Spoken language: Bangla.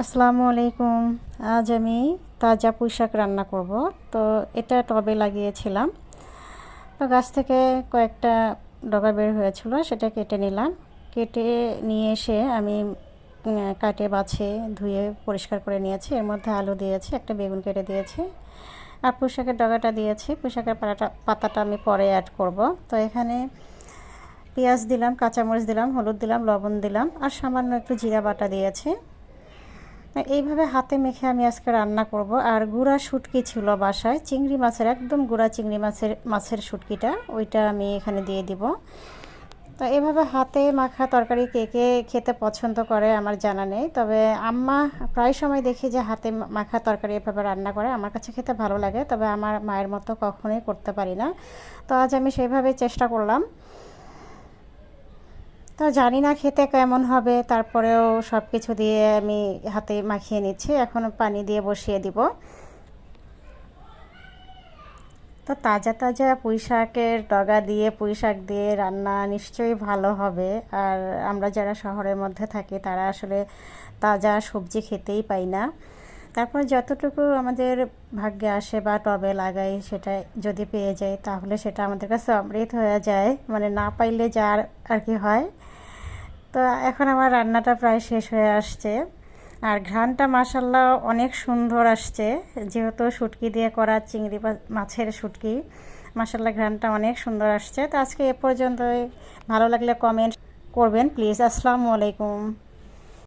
আসসালামু আলাইকুম। আজ আমি তাজা পুঁই শাক রান্না করব। তো এটা টবে লাগিয়েছিলাম। তো গাছ থেকে কয়েকটা ডগা বের হয়েছিল, সেটা কেটে নিলাম। কেটে নিয়ে এসে আমি কাটে বাছে ধুয়ে পরিষ্কার করে নিয়েছি। এর মধ্যে আলু দিয়েছি, একটা বেগুন কেটে দিয়েছি, আর পুঁই শাকের ডগাটা দিয়েছি। পুঁই শাকের পাতাটা আমি পরে অ্যাড করব। তো এখানে পেঁয়াজ দিলাম, কাঁচামরিচ দিলাম, হলুদ দিলাম, লবণ দিলাম, আর সামান্য একটু জিরা বাটা দিয়েছি। এইভাবে হাতে মেখে আমি আজকে রান্না করব। আর গুঁড়া শুটকি ছিল বাসায়, চিংড়ি মাছের, একদম গুঁড়া চিংড়ি মাছের শুটকিটা, ওইটা আমি এখানে দিয়ে দিব। তো এভাবে হাতে মাখা তরকারি কে কে খেতে পছন্দ করে আমার জানা নেই, তবে আম্মা প্রায় সময় দেখি যে হাতে মাখা তরকারি এভাবে রান্না করে। আমার কাছে খেতে ভালো লাগে, তবে আমার মায়ের মতো কখনোই করতে পারি না। তো আজ আমি সেইভাবেই চেষ্টা করলাম। তো জানি না খেতে কেমন হবে, তারপরেও সব কিছু দিয়ে আমি হাতে মাখিয়ে নিচ্ছি। এখন পানি দিয়ে বসিয়ে দিব। তো তাজা তাজা পুঁই শাকের ডগা দিয়ে পুঁই শাক দিয়ে রান্না নিশ্চয়ই ভালো হবে। আর আমরা যারা শহরের মধ্যে থাকি তারা আসলে তাজা সবজি খেতেই পাই না। তারপর যতটুকু আমাদের ভাগ্যে আসে বা টবে লাগাই, সেটা যদি পেয়ে যাই তাহলে সেটা আমাদের কাছে অমৃত হয়ে যায়, মানে না পাইলে যা আর কি হয়। তো এখন আমার রান্নাটা প্রায় শেষ হয়ে আসছে। আর ঘ্রাণটা মাশাল্লাহ অনেক সুন্দর আসছে, যেহেতু শুটকি দিয়ে করা চিংড়ি মাছের শুটকি। মাশাল্লাহ ঘ্রাণটা অনেক সুন্দর আসছে। তো আজকে এ পর্যন্তই। ভালো লাগলে কমেন্ট করবেন প্লিজ। আসসালামু আলাইকুম।